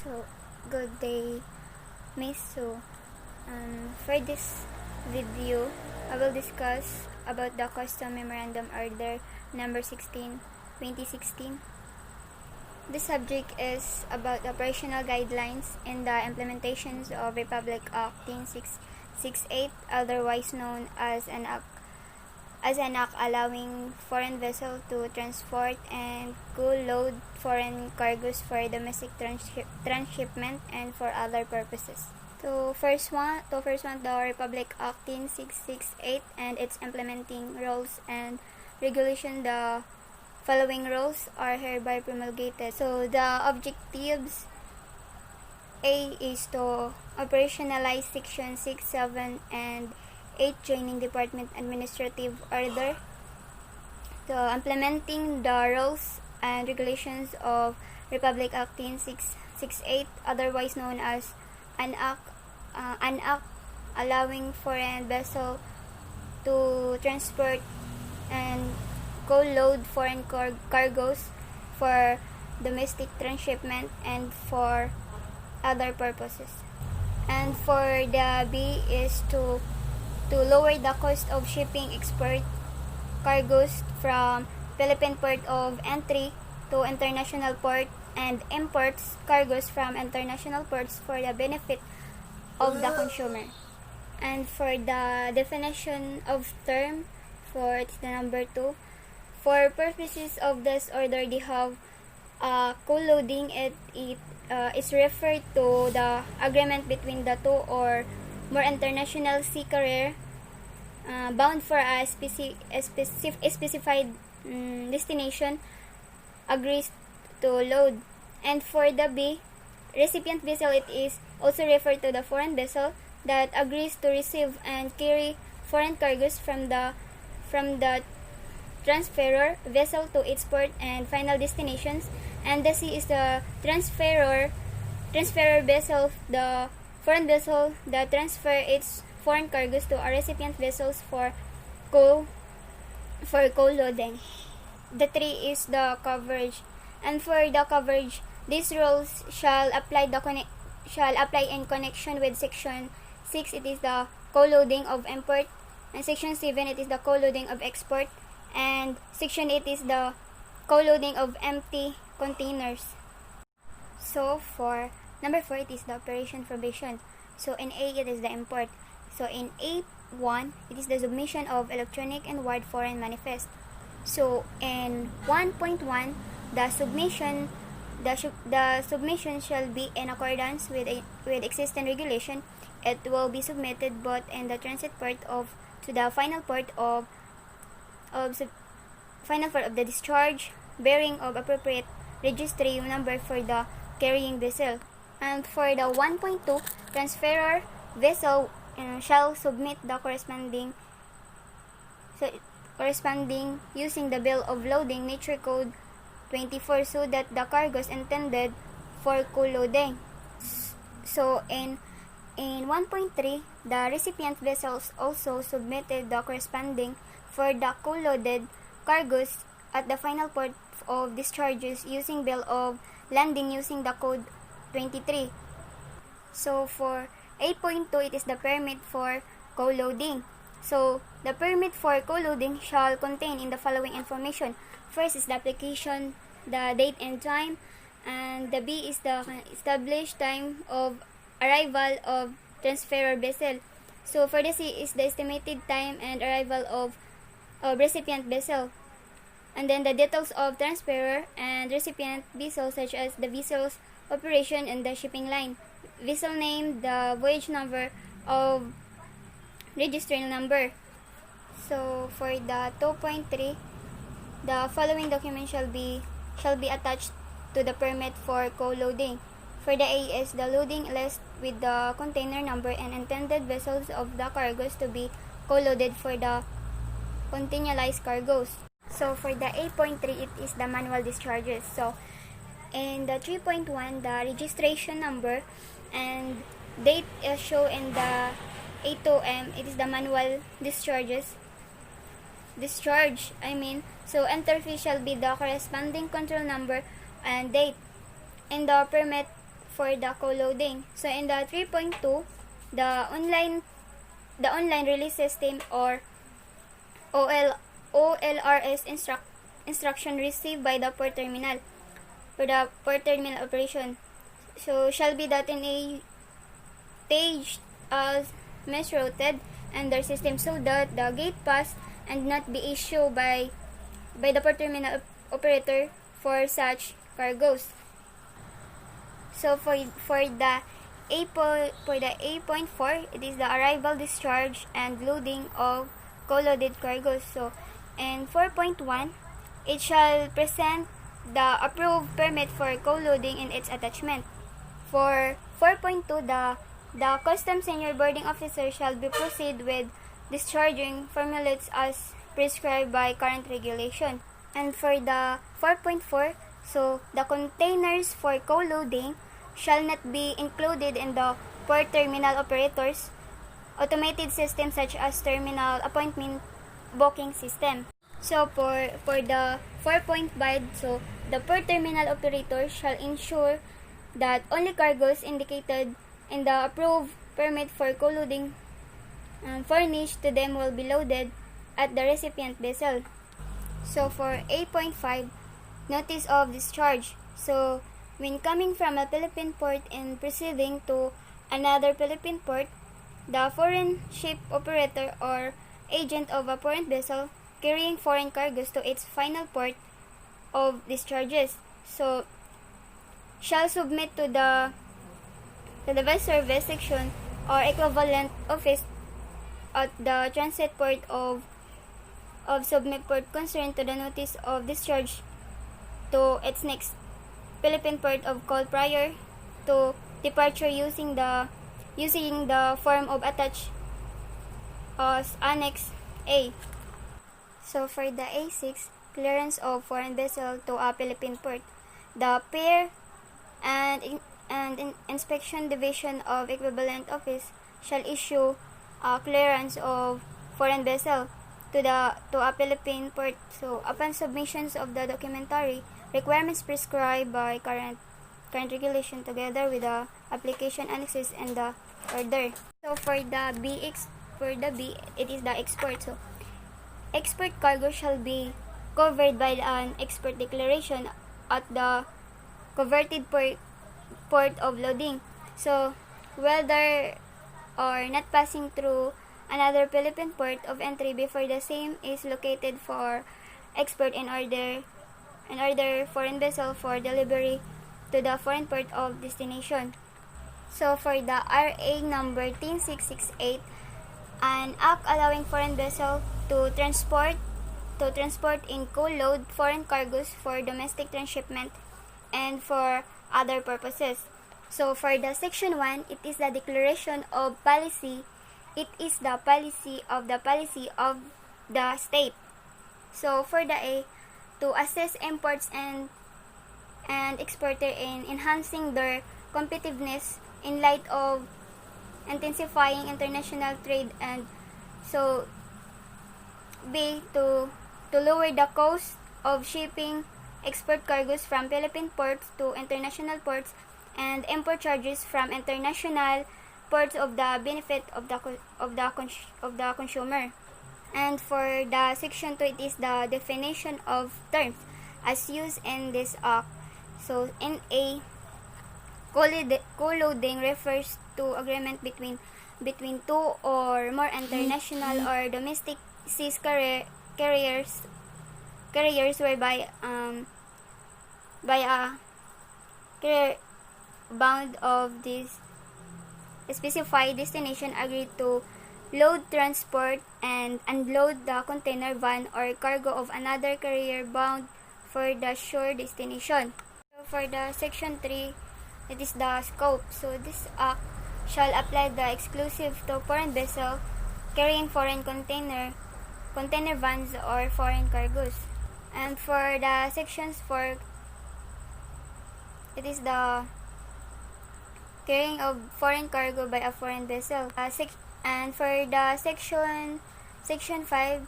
So, good day, Miss Sue. For this video, I will discuss about the Custom Memorandum Order number 16, 2016. The subject is about operational guidelines and the implementations of Republic Act 10668, otherwise known as an act allowing foreign vessel to transport and co-load foreign cargoes for domestic transshipment and for other purposes. So first one, the Republic Act 10668 and its implementing rules and regulation. The following rules are hereby promulgated. So the objectives: A is to operationalize Section 6, 7, and 8 Joining Department Administrative Order. So implementing the rules and regulations of Republic Act 10668, otherwise known as an act allowing foreign vessel to transport and co-load foreign cargoes for domestic transshipment and for other purposes. And for the B is to lower the cost of shipping export cargoes from Philippine port of entry to international port and imports cargoes from international ports for the benefit of the consumer. And for the definition of term, for it's the number 2, for purposes of this order, they have co-loading. It is referred to the agreement between the two or more international sea carrier bound for a specified destination agrees to load. And for the B, recipient vessel, it is also referred to the foreign vessel that agrees to receive and carry foreign cargoes from the transferor vessel to its port and final destinations. And the C is the transferor vessel, the foreign vessel that transfer its foreign cargoes to a recipient vessels for co-loading. The 3 is the coverage. And for the coverage, these rules shall apply in connection with Section 6, it is the co-loading of import, and Section 7, it is the co-loading of export, and Section 8 is the co-loading of empty containers. So for number 4, it is the operation provision. So in A, it is the import. So in A1, it is the submission of electronic and word foreign manifest. So in 1.1, the submission shall be in accordance with existing regulation. It will be submitted both in the transit port to the final port of the discharge, bearing of appropriate registry number for the carrying vessel. And for the 1.2, transferor vessel shall submit the corresponding using the bill of loading nature code 24 so that the cargoes intended for co-loading. So in 1.3, the recipient vessels also submitted the corresponding for the co-loaded cargoes at the final port of discharges using bill of landing using the code 23. So for 8.2, it is the permit for co-loading. So the permit for co-loading shall contain in the following information. First is the application, the date and time, and the B is the established time of arrival of transferor vessel. So for the C is the estimated time and arrival of recipient vessel. And then the details of transferor and recipient vessel, such as the vessel's operation and the shipping line, vessel name, the voyage number of registering number. So for the 2.3, the following document shall be attached to the permit for co-loading. For the A is the loading list with the container number and intended vessels of the cargoes to be co-loaded for the containerized cargoes. So for the 8.3, it is the manual discharges. So in the 3.1, the registration number and date is shown in the A2M, it is the manual discharge. So enter fee shall be the corresponding control number and date. In the permit for the co-loading. So in the 3.2, the online release system or OLRS instruction received by the port terminal for the port terminal operation so shall be that in a staged as mesh routed under system so that the gate pass and not be issued by the port terminal operator for such cargoes. So for the A.4, it is the arrival, discharge, and loading of co-loaded cargoes. So in 4.1, it shall present the approved permit for co-loading in its attachment. For 4.2, the Customs Senior Boarding Officer shall be proceed with discharging formulates as prescribed by current regulation. And for the 4.4, so the containers for co-loading shall not be included in the port terminal operators automated system such as terminal appointment booking system. So for the 4.5, so the port terminal operator shall ensure that only cargoes indicated in the approved permit for co-loading furnished to them will be loaded at the recipient vessel. So for 8.5, notice of discharge. So when coming from a Philippine port and proceeding to another Philippine port, the foreign ship operator or agent of a foreign vessel carrying foreign cargoes to its final port of discharges, so shall submit to the vice service section or equivalent office at the transit port of submit port concerned to the notice of discharge to its next Philippine port of call prior to departure using the form of attached as Annex A. So for the A6, clearance of foreign vessel to a Philippine port, the Pier and Inspection Division of Equivalent Office shall issue a clearance of foreign vessel to a Philippine port. So upon submissions of the documentary requirements prescribed by current regulation together with the application annexes and the order. So for the B, it is the export. So export cargo shall be covered by an export declaration at the converted port of loading. So whether or not passing through another Philippine port of entry before the same is located for export in order foreign vessel for delivery to the foreign port of destination. So for the RA number 10668, an act allowing foreign vessel to transport in co-load foreign cargoes for domestic transshipment and for other purposes. So for the section 1, it is the declaration of policy. It is the policy of the state. So for the A, to assist imports and exporter in enhancing their competitiveness in light of intensifying international trade, and so B, to lower the cost of shipping export cargoes from Philippine ports to international ports and import charges from international ports of the benefit of the consumer. And for the section 2, it is the definition of terms as used in this act. So in A, co-loading refers to agreement between two or more international or domestic seas carriers whereby by a carrier bound of this specified destination agreed to load, transport, and unload the container, van, or cargo of another carrier bound for the shore destination. So for the section 3, it is the scope. So this act shall apply the exclusive to foreign vessel carrying foreign container vans or foreign cargoes. And for the sections 4, it is the carrying of foreign cargo by a foreign vessel. And for the section 5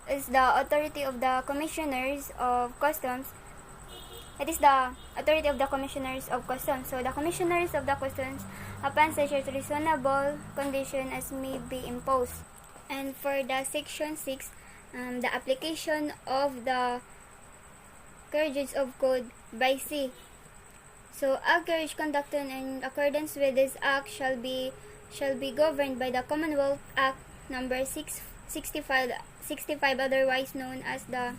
is the authority of the commissioners of customs It is the authority of the Commissioners of Customs. So the Commissioners of the Customs, upon such a reasonable condition as may be imposed. And for the Section 6, the application of the carriages of code by sea. So a carriage conducted in accordance with this act shall be governed by the Commonwealth Act number 665, otherwise known as the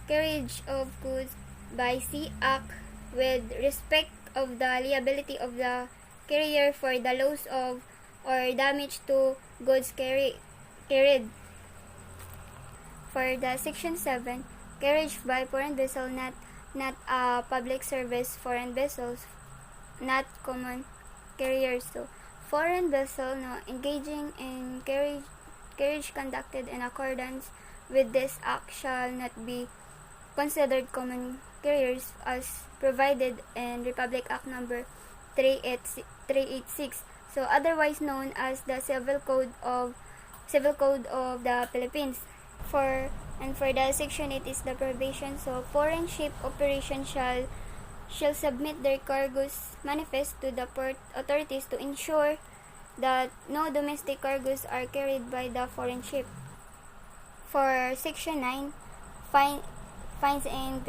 Carriage of Goods by Sea Act, with respect of the liability of the carrier for the loss of or damage to goods carried. For the Section 7, carriage by foreign vessel not a public service, foreign vessels not common carriers. So foreign vessel engaging in carriage conducted in accordance with this act shall not be considered common carriers as provided in Republic Act number 386, so otherwise known as the Civil Code of the Philippines. For the Section 8 is the prohibition. So foreign ship operations shall submit their cargoes manifest to the port authorities to ensure that no domestic cargoes are carried by the foreign ship. For Section 9, fines and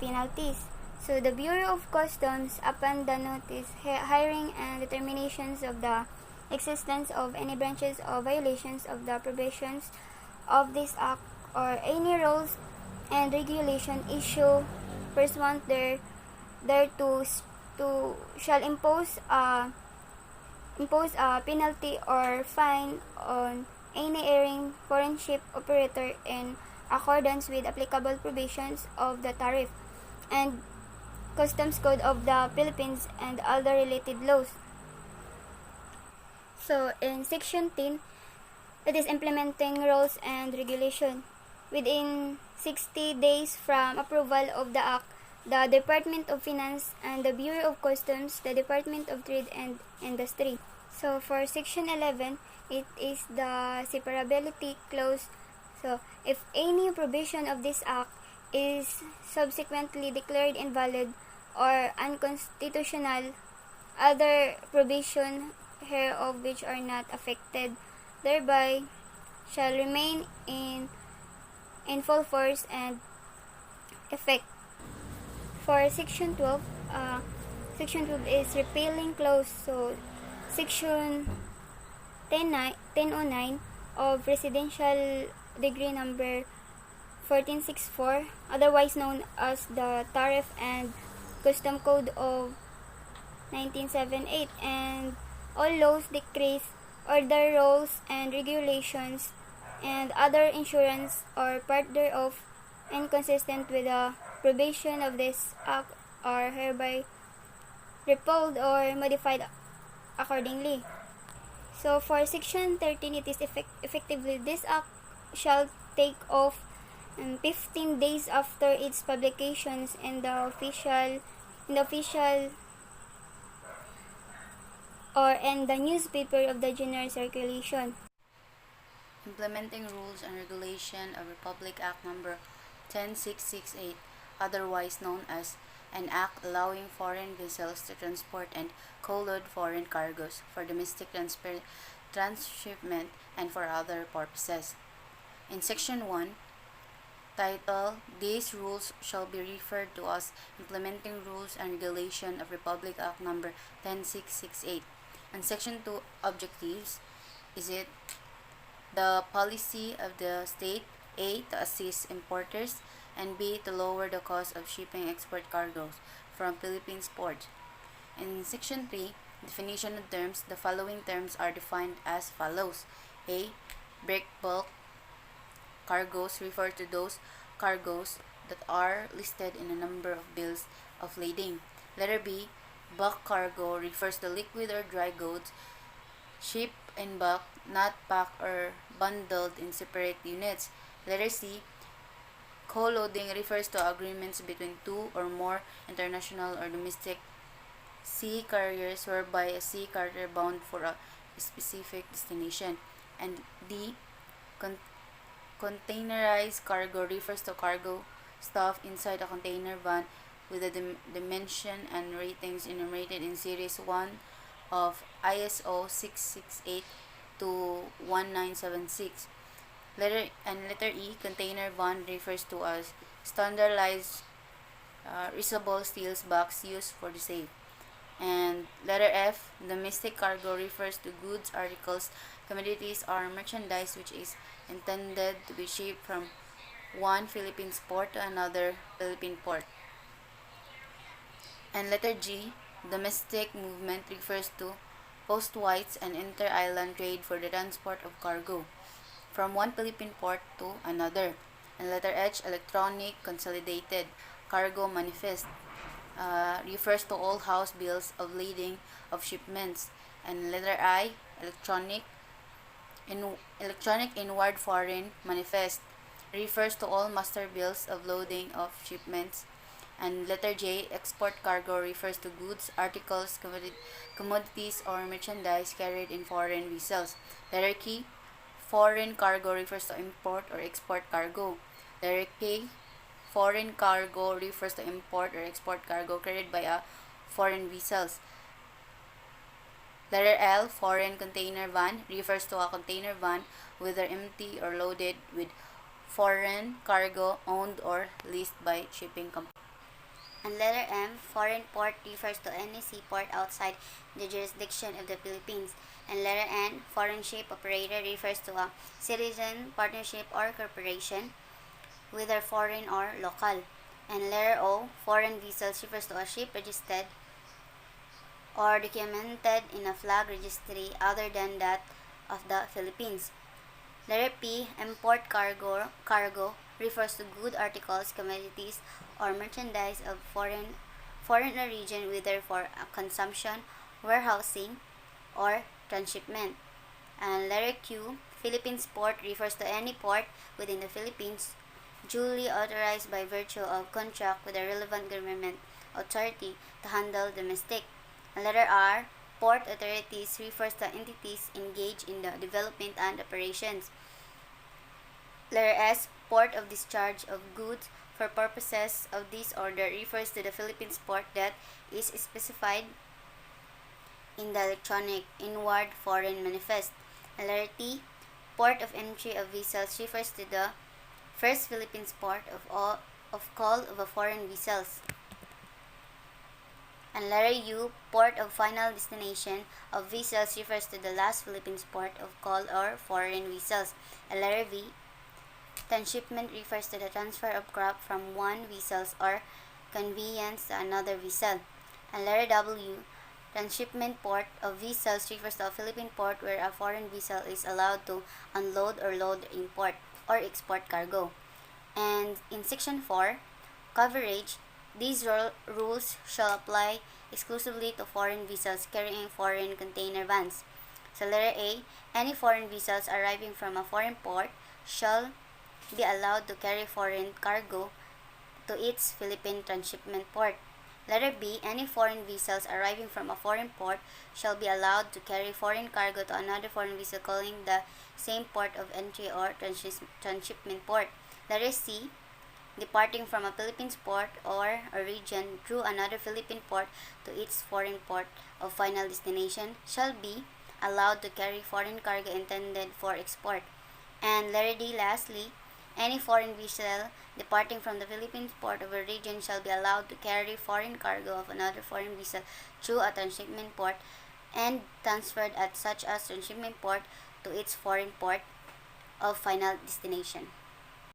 penalties. So the Bureau of Customs, upon the notice, hearing, and determinations of the existence of any branches of violations of the provisions of this act or any rules and regulation issue pursuant thereto, shall impose a penalty or fine on any erring foreign ship operator in accordance with applicable provisions of the tariff and customs code of the Philippines and other related laws. So in Section 10, it is implementing rules and regulation. Within 60 days from approval of the act, the Department of Finance and the Bureau of Customs, the Department of Trade and Industry. So for Section 11, it is the separability clause. So if any provision of this act is subsequently declared invalid or unconstitutional, other provision hereof which are not affected thereby shall remain in full force and effect. For Section 12, Section 12 is repealing clause. So Section 1009 of Presidential Decree number 1464, otherwise known as the Tariff and Custom Code of 1978, and all laws, decrees, order, rules, and regulations, and other insurance or part thereof inconsistent with the provision of this act are hereby repealed or modified accordingly. So for Section 13, it is effectively this act shall take off 15 days after its publications in the official or in the newspaper of the general circulation. Implementing rules and regulation of Republic Act number 10668, otherwise known as an act allowing foreign vessels to transport and co-load foreign cargoes for domestic transshipment and for other purposes. In Section 1, title, these rules shall be referred to as Implementing Rules and Regulation of Republic Act number 10668. And Section 2, objectives, is it the policy of the state, A, to assist importers, and B, to lower the cost of shipping export cargoes from Philippines ports. In Section 3, definition of terms, the following terms are defined as follows. A, break bulk cargoes refer to those cargoes that are listed in a number of bills of lading. Letter B, bulk cargo refers to liquid or dry goods shipped in bulk, not packed or bundled in separate units. Letter C, co-loading refers to agreements between two or more international or domestic sea carriers whereby a sea carrier bound for a specific destination. And D, containerized cargo refers to cargo stuff inside a container van with the dimension and ratings enumerated in Series 1 of ISO 668 to 1976. Letter E, container van refers to a standardized reusable steel box used for the safe. And letter F, domestic cargo refers to goods, articles, commodities, or merchandise which is intended to be shipped from one Philippines port to another Philippine port. And letter G, domestic movement refers to postwise and inter-island trade for the transport of cargo from one Philippine port to another. And letter H, electronic consolidated cargo manifest refers to all house bills of lading of shipments. And letter I, electronic inward foreign manifest refers to all master bills of loading of shipments. And letter J, export cargo refers to goods, articles, commodities, or merchandise carried in foreign vessels. Letter K, foreign cargo refers to import or export cargo. Letter K, foreign cargo refers to import or export cargo carried by a foreign vessels. Letter L, foreign container van refers to a container van, whether empty or loaded with foreign cargo owned or leased by shipping company. And letter M, foreign port refers to any seaport outside the jurisdiction of the Philippines. And letter N, foreign ship operator refers to a citizen, partnership, or corporation, whether foreign or local. And letter O, foreign vessels refers to a ship registered or documented in a flag registry other than that of the Philippines. Letter P, import cargo refers to good articles, commodities, or merchandise of foreign origin, whether for consumption, warehousing, or transshipment. And letter Q, Philippines port refers to any port within the Philippines duly authorized by virtue of contract with a relevant government authority to handle domestic. And letter R, port authorities refers to entities engaged in the development and operations. Letter S, port of discharge of goods for purposes of this order refers to the Philippines port that is specified in the electronic inward foreign manifest. And letter T, port of entry of vessels refers to the first Philippines port of call of a foreign vessels. And letter U, port of final destination of vessels refers to the last Philippines port of call or foreign vessels. And letter V, transshipment refers to the transfer of crop from one vessel or conveyance to another vessel. And letter W, transshipment port of vessels refers to a Philippine port where a foreign vessel is allowed to unload or load, import, or export cargo. And in section 4, coverage, these rules shall apply exclusively to foreign vessels carrying foreign container vans. So letter A, any foreign vessels arriving from a foreign port shall be allowed to carry foreign cargo to its Philippine transshipment port. Letter B, any foreign vessels arriving from a foreign port shall be allowed to carry foreign cargo to another foreign vessel calling the same port of entry or transshipment port. Letter C, departing from a Philippines port or a region through another Philippine port to its foreign port of final destination shall be allowed to carry foreign cargo intended for export. And letter D, lastly, any foreign vessel departing from the Philippines port of a region shall be allowed to carry foreign cargo of another foreign vessel through a transshipment port and transferred at such a transshipment port to its foreign port of final destination.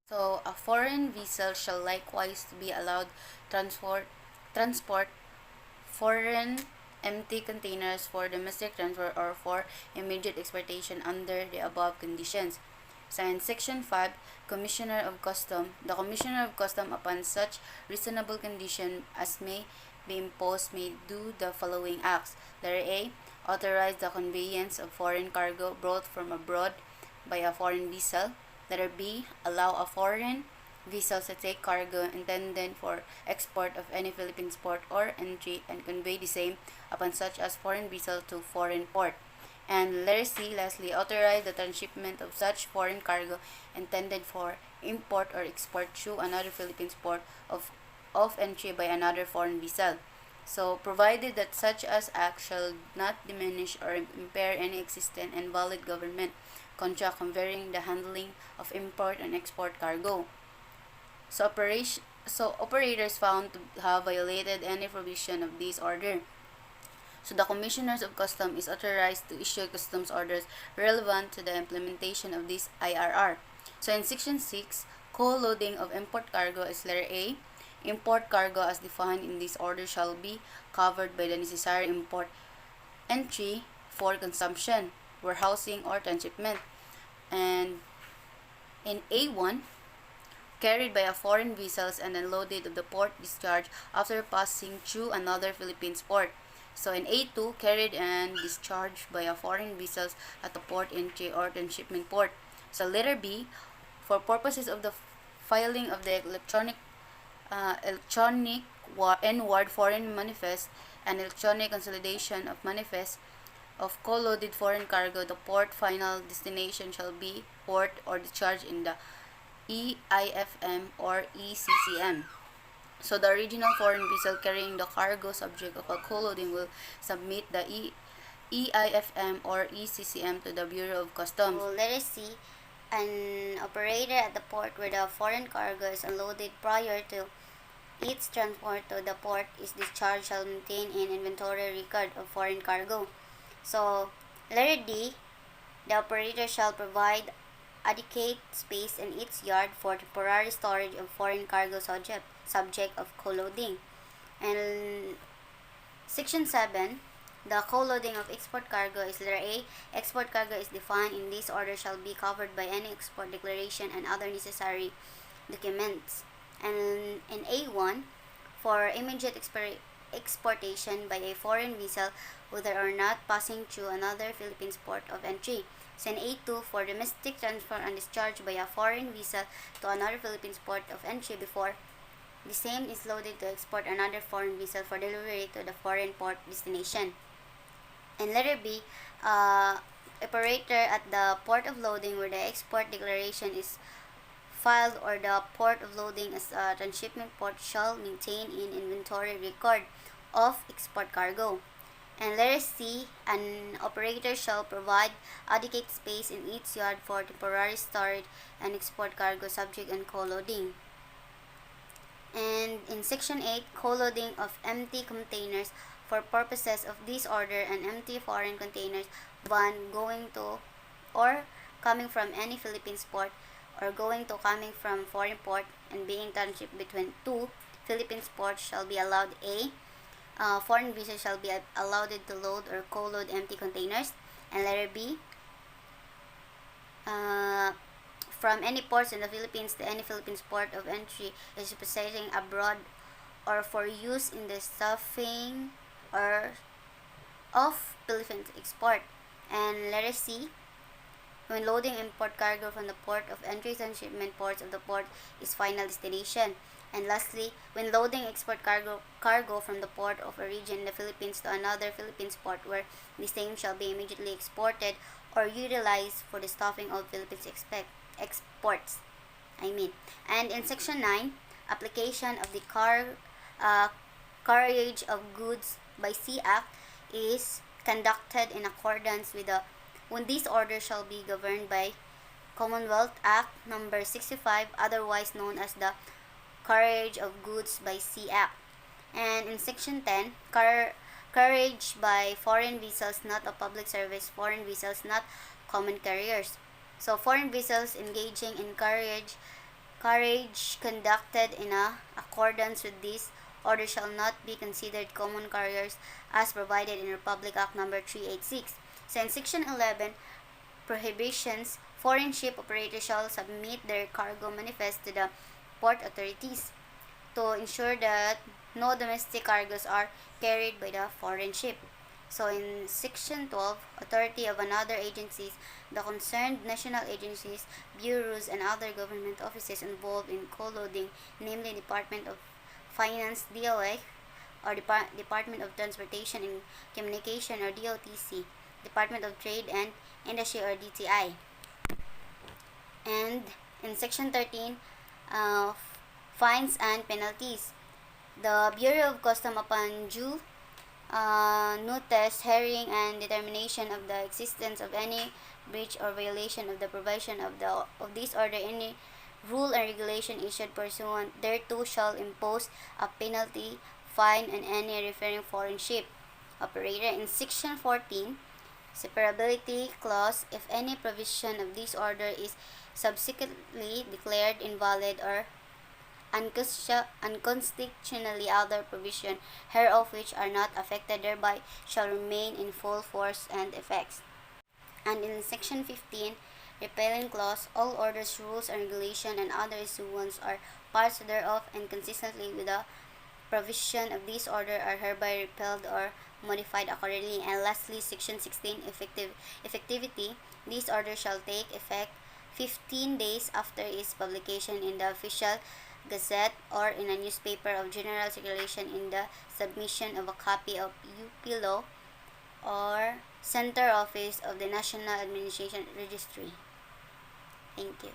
So, a foreign vessel shall likewise be allowed transport foreign empty containers for domestic transfer or for immediate exportation under the above conditions. So in Section 5, Commissioner of Custom, the Commissioner of Custom upon such reasonable condition as may be imposed may do the following acts. Letter A, authorize the conveyance of foreign cargo brought from abroad by a foreign vessel. Letter B, allow a foreign vessel to take cargo intended for export of any Philippines port or entry and convey the same upon such as foreign vessel to foreign port. And letter C, lastly, authorize the transshipment of such foreign cargo intended for import or export through another Philippines port of entry by another foreign vessel. So, provided that such as act shall not diminish or impair any existing and valid government contract covering the handling of import and export cargo. So operators found to have violated any provision of this order. So the Commissioners of Customs is authorized to issue customs orders relevant to the implementation of this IRR. So in Section 6, co-loading of import cargo is letter A. Import cargo as defined in this order shall be covered by the necessary import entry for consumption, warehousing, or transshipment. And in A1, carried by a foreign vessels and unloaded at the port discharge after passing through another Philippines port. So in A2, carried and discharged by a foreign vessels at the port entry or transshipment port. So letter B, for purposes of the filing of the electronic N-word foreign manifest and electronic consolidation of manifest of co-loaded foreign cargo, the port final destination shall be port or discharge in the EIFM or ECCM. So the original foreign vessel carrying the cargo subject of a co-loading will submit the EIFM or ECCM to the Bureau of Customs. So let us see, an operator at the port where the foreign cargo is unloaded prior to its transport to the port is discharged shall maintain an inventory record of foreign cargo. So letter D, the operator shall provide adequate space in its yard for temporary storage of foreign cargo subject of co-loading. And Section 7, the co-loading of export cargo is letter A. Export cargo is defined in this order shall be covered by any export declaration and other necessary documents. And in A1, for immediate exportation by a foreign vessel whether or not passing through another Philippines port of entry. So in A2, for domestic transfer and discharge by a foreign vessel to another Philippines port of entry before the same is loaded to export another foreign vessel for delivery to the foreign port destination. And letter B, operator at the port of loading where the export declaration is filed or the port of loading as a transshipment port shall maintain an inventory record of export cargo. And letter C, an operator shall provide adequate space in its yard for temporary storage and export cargo subject and co-loading. And in Section 8, co-loading of empty containers for purposes of this order and empty foreign containers, one going to or coming from any Philippines port or going to coming from foreign port and being transshipped between two Philippines ports shall be allowed A. Foreign vessel shall be allowed to load or co-load empty containers. And letter B, from any ports in the Philippines to any Philippines port of entry is possessing abroad or for use in the stuffing or of Philippines export. And letter C, when loading import cargo from the port of entry and shipment ports of the port is final destination. And lastly, when loading export cargo from the port of origin in the Philippines to another Philippines port where the same shall be immediately exported or utilized for the stuffing of Philippines exports. And in Section 9, application of the Carriage of Goods by Sea Act is conducted in accordance with the when this order shall be governed by Commonwealth Act No. 65, otherwise known as the Carriage of Goods by Sea Act. And in Section 10, carriage by foreign vessels not of public service, foreign vessels not common carriers. So foreign vessels engaging in carriage conducted in accordance with this order shall not be considered common carriers as provided in Republic Act No. 386. So in Section 11, prohibitions, foreign ship operators shall submit their cargo manifest to the port authorities to ensure that no domestic cargoes are carried by the foreign ship. So in Section 12, authority of another agencies, the concerned national agencies, bureaus, and other government offices involved in co-loading, namely Department of Finance, DOA, or Department of Transportation and Communication, or DOTC, Department of Trade and Industry, or DTI. And In Section 13, fines and penalties. The Bureau of Customs, upon due notice, hearing, and determination of the existence of any breach or violation of the provision of this order, any rule and regulation issued pursuant thereto, shall impose a penalty, fine, on any referring foreign ship operator. In Section 14, separability clause, if any provision of this order is subsequently declared invalid or unconstitutionally, other provision hereof which are not affected thereby shall remain in full force and effects. And in Section 15, repealing clause, all orders, rules, and regulation and other issuance or parts thereof, and consistently with the provision of this order, are hereby repealed or modified accordingly. And lastly, Section 16, effectivity. This order shall take effect 15 days after its publication in the official Gazette or in a newspaper of general circulation, in the submission of a copy of UP Law or Center Office of the National Administration Registry. Thank you.